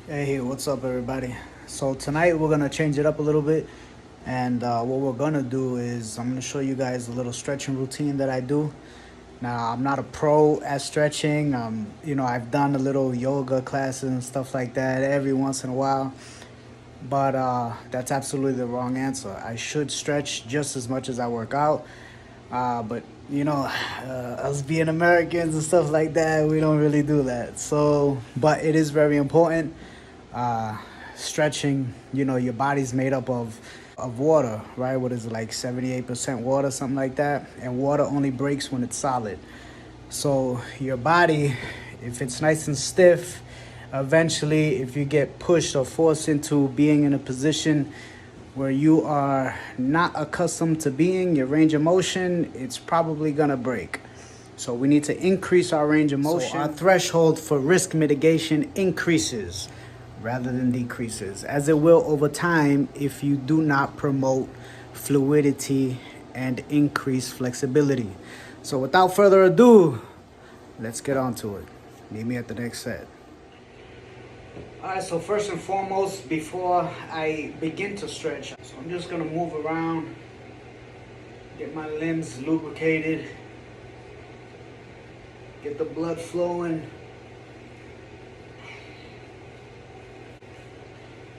Hey, what's up, everybody? So tonight we're gonna change it up a little bit, and what we're gonna do is I'm gonna show you guys a little stretching routine that I do. Now I'm not a pro at stretching. I've done a little yoga classes and stuff like that every once in a while, but that's absolutely the wrong answer. I should stretch just as much as I work out, but us being Americans and stuff like that, we don't really do that. So, but it is very important. uh, Stretching, your body's made up of water, right? What is it, like 78% water, something like that? And water only breaks when it's solid. So your body, if it's nice and stiff, eventually, if you get pushed or forced into being in a position where you are not accustomed to being, your range of motion, it's probably gonna break. So we need to increase our range of motion. So our threshold for risk mitigation increases rather than decreases, as it will over time if you do not promote fluidity and increase flexibility. So without further ado, let's get on to it. Meet me at the next set. All right, so first and foremost, before I begin to stretch, so I'm just gonna move around, get my limbs lubricated, get the blood flowing,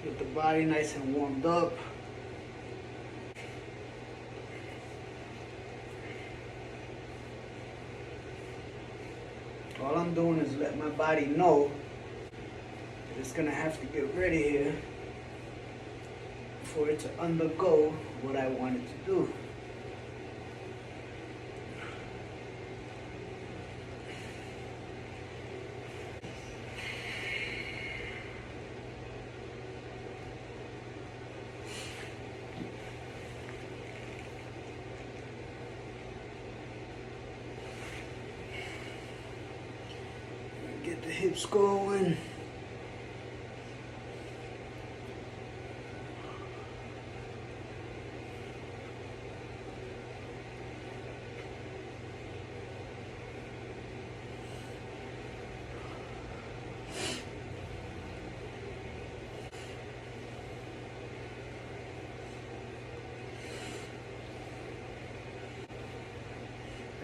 get the body nice and warmed up. All I'm doing is let my body know that it's gonna have to get ready here for it to undergo what I want it to do. Get the hips going.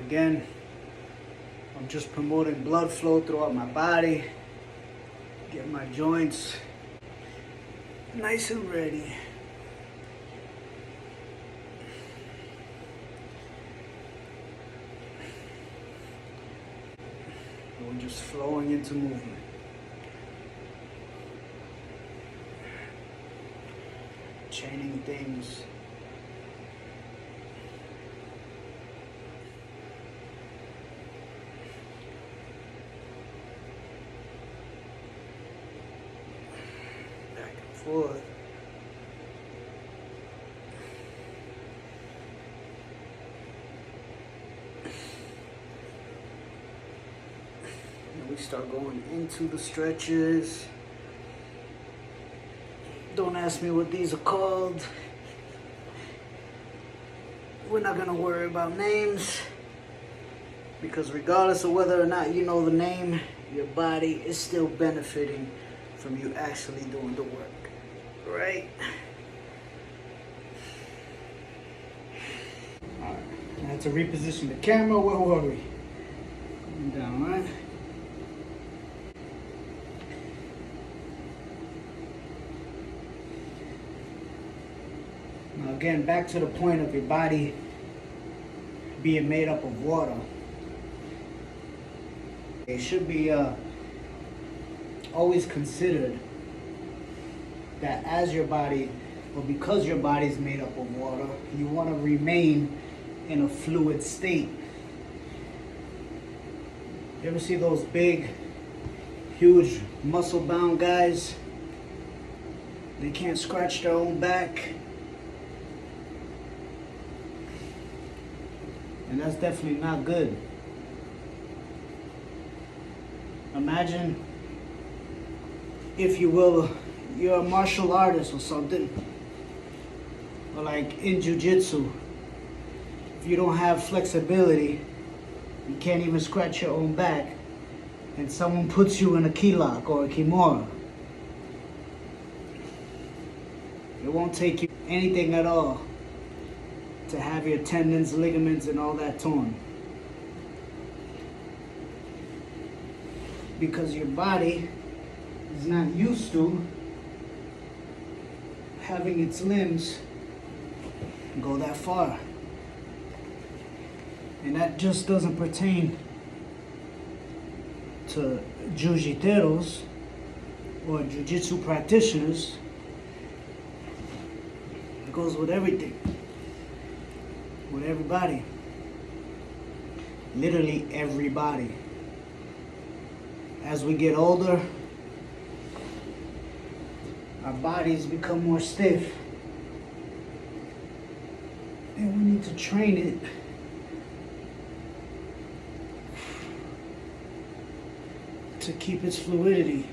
Again, I'm just promoting blood flow throughout my body, get my joints nice and ready. We're just flowing into movement. Chaining things. Forward. And we start going into the stretches. Don't ask me what these are called. We're not gonna worry about names, because regardless of whether or not you know the name, your body is still benefiting from you actually doing the work. Right? Alright, I had to reposition the camera. Where were we? Going down, right? Now again, back to the point of your body being made up of water. It should be always considered that as your body, or because your body is made up of water, you want to remain in a fluid state. You ever see those big, huge, muscle-bound guys? They can't scratch their own back. And that's definitely not good. Imagine, if you will, you're a martial artist or something, or like in jiu-jitsu. If you don't have flexibility, you can't even scratch your own back, and someone puts you in a key lock or a kimura, It won't take you anything at all to have your tendons, ligaments, and all that torn. Because your body is not used to having its limbs go that far. And that just doesn't pertain to jiu-jiteros or jiu-jitsu practitioners. It goes with everything, with everybody, literally everybody. As we get older, our bodies become more stiff, and we need to train it to keep its fluidity.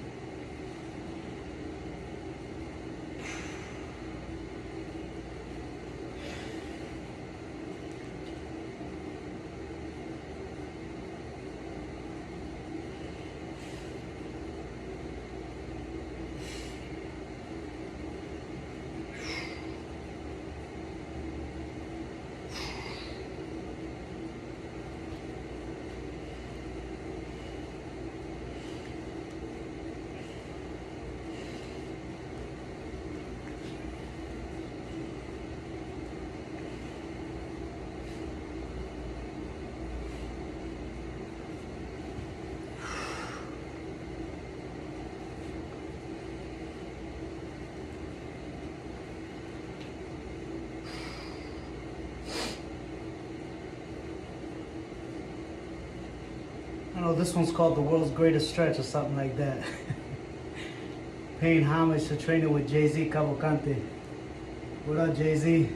I know this one's called the world's greatest stretch or something like that. Paying homage to training with Jay-Z Cavalcante. What up, Jay-Z?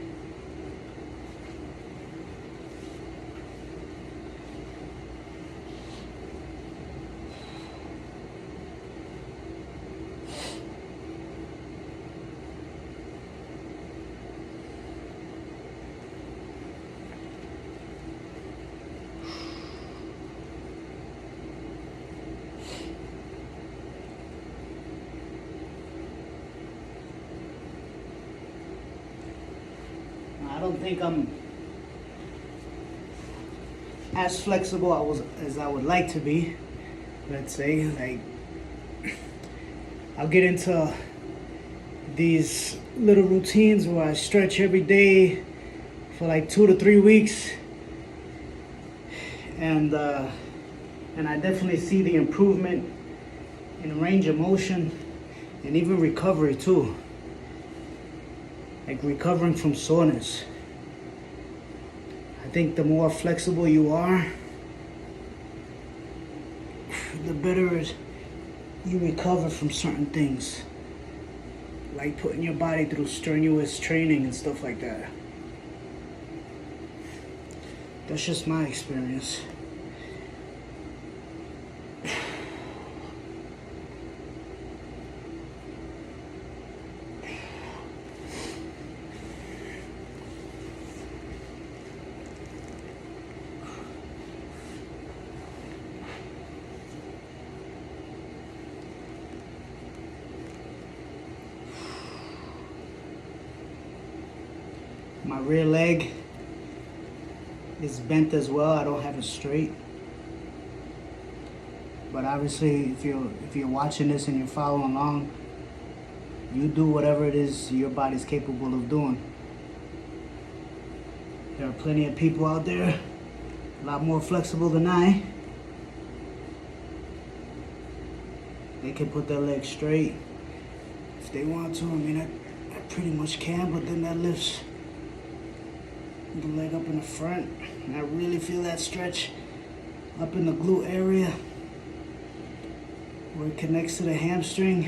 I don't think I'm as flexible as I would like to be. Let's say, like, I'll get into these little routines where I stretch every day for like 2 to 3 weeks, and I definitely see the improvement in range of motion and even recovery too. Like recovering from soreness. I think the more flexible you are, the better you recover from certain things. Like putting your body through strenuous training and stuff like that. That's just my experience. My rear leg is bent as well. I don't have it straight. But obviously, if you're watching this and you're following along, you do whatever it is your body's capable of doing. There are plenty of people out there, a lot more flexible than I. They can put their legs straight if they want to. I mean, I pretty much can, but then that lifts the leg up in the front, and I really feel that stretch up in the glute area where it connects to the hamstring.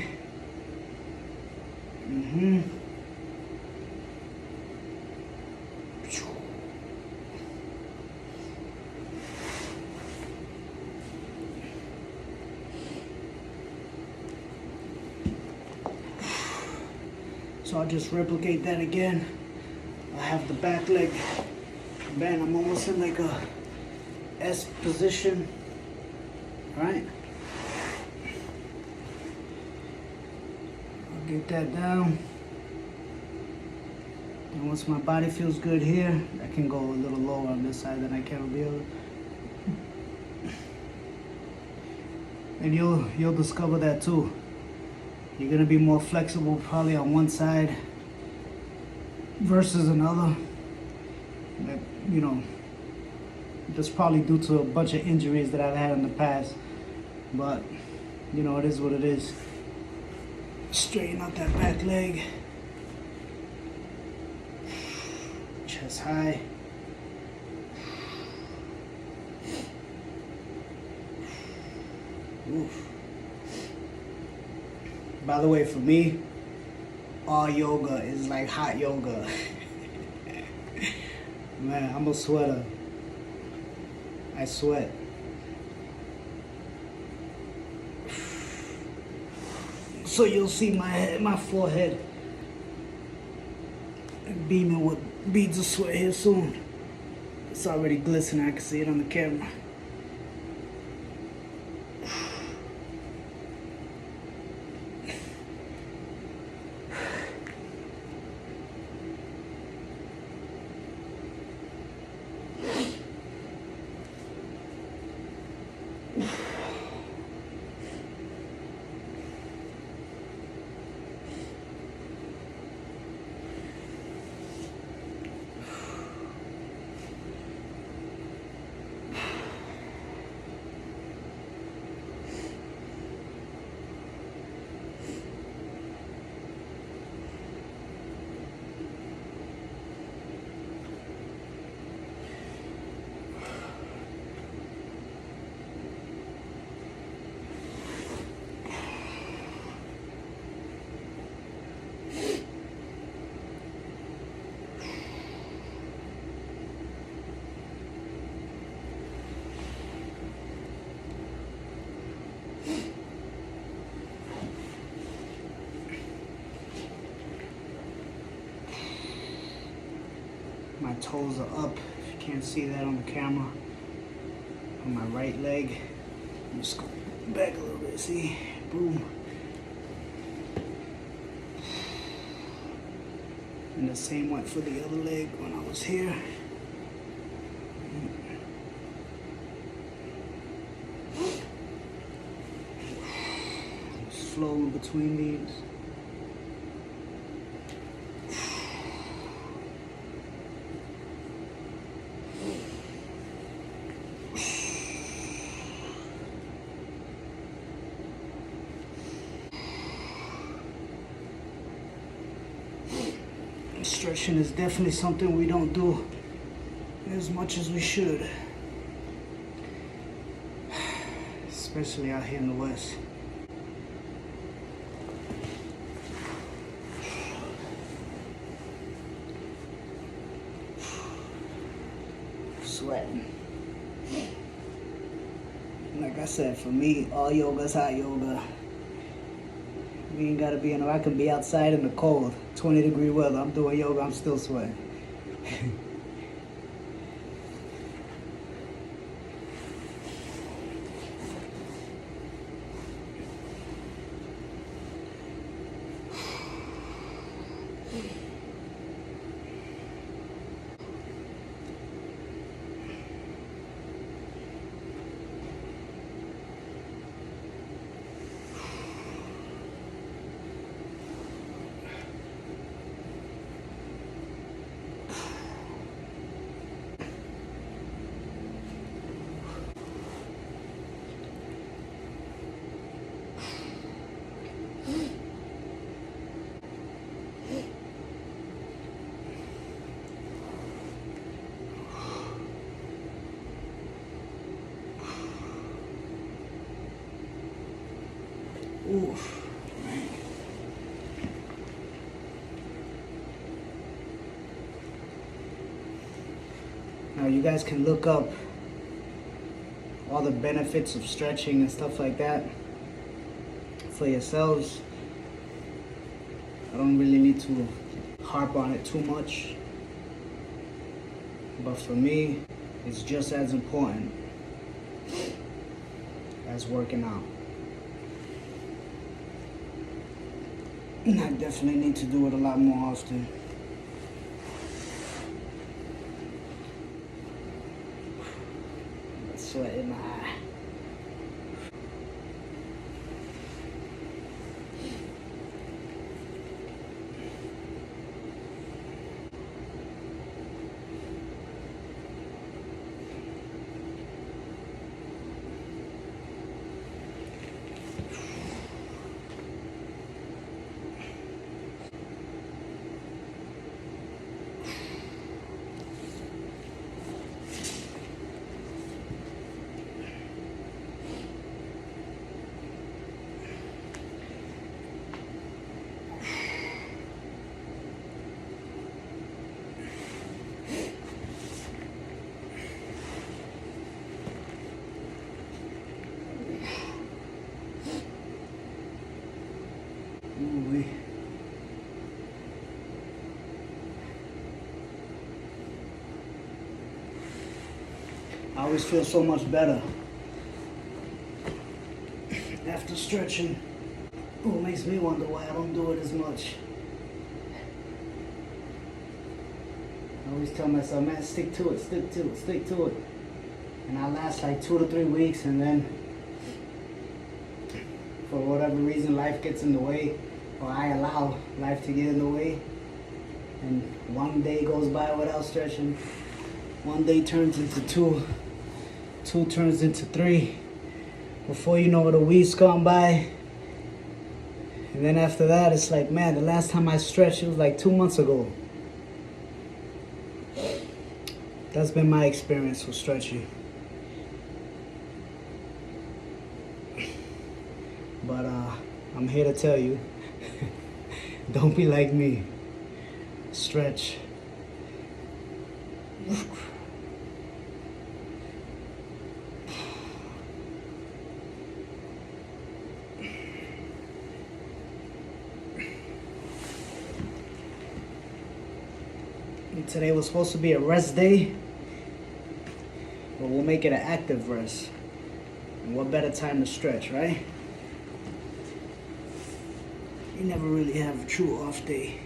So I'll just replicate that again. I have the back leg bent. I'm almost in like a S position, right? I'll get that down. And once my body feels good here, I can go a little lower on this side than I can on the other. And you'll discover that too. You're gonna be more flexible probably on one side versus another. That, you know, that's probably due to a bunch of injuries that I've had in the past. But, you know, it is what it is. Straighten out that back leg. Chest high. Oof. By the way, for me, all yoga is like hot yoga. Man, I'm a sweater. I sweat. So you'll see my head, my forehead beaming with beads of sweat here soon. It's already glistening. I can see it on the camera. My toes are up, if you can't see that on the camera. On my right leg. Just go back a little bit, see? Boom. And the same went for the other leg when I was here. Just flow in between these. Stretching is definitely something we don't do as much as we should, especially out here in the West. Sweating. Like I said, for me, all yoga is hot yoga. We ain't gotta be I can be outside in the cold, 20-degree weather. I'm doing yoga, I'm still sweating. Oof. Now you guys can look up all the benefits of stretching and stuff like that for yourselves. I don't really need to harp on it too much, but for me, it's just as important as working out. And I definitely need to do it a lot more often. sweat in my eye. Ooh-wee. I always feel so much better after stretching. Oh, it makes me wonder why I don't do it as much. I always tell myself, man, stick to it, stick to it, stick to it. And I last like 2 to 3 weeks, and then for whatever reason life gets in the way, or I allow life to get in the way, and one day goes by without stretching. One day turns into two turns into 3. Before you know it, a week's gone by. And then after that, it's like, man, the last time I stretched, it was like 2 months ago. That's been my experience with stretching. But I'm here to tell you, don't be like me. Stretch. Today was supposed to be a rest day, but we'll make it an active rest. And what better time to stretch, right? You never really have a true off day.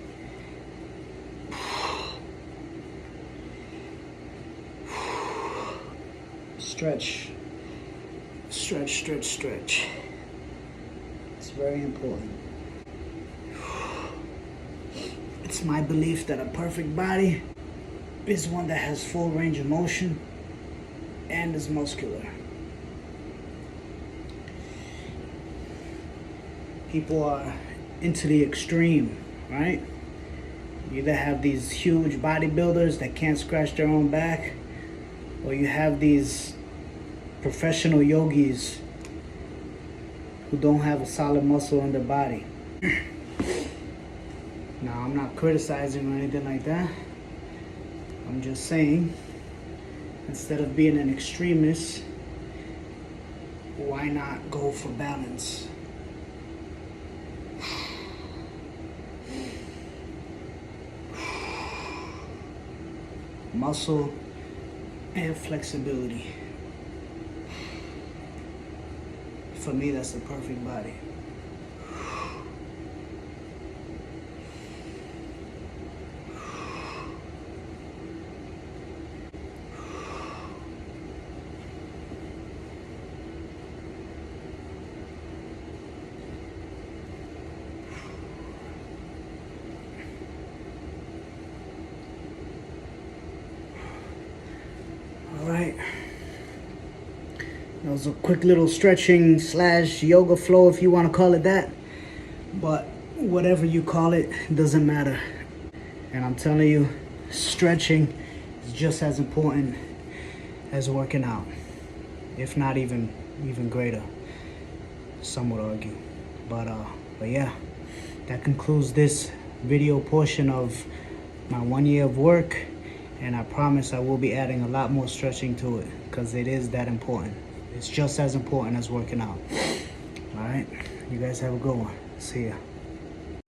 Stretch. Stretch, stretch, stretch. It's very important. It's my belief that a perfect body is one that has full range of motion and is muscular. People are into the extreme, right? You either have these huge bodybuilders that can't scratch their own back, or you have these professional yogis who don't have a solid muscle in their body. Now, I'm not criticizing or anything like that. I'm just saying, instead of being an extremist, why not go for balance? Muscle and flexibility. For me, that's the perfect body. All right. That was a quick little stretching / yoga flow, if you want to call it that. But whatever you call it, doesn't matter. And I'm telling you, stretching is just as important as working out, if not even greater, some would argue. But yeah, that concludes this video portion of my 1 year of work. And I promise I will be adding a lot more stretching to it, because it is that important. It's just as important as working out. All right, you guys have a good one. See ya.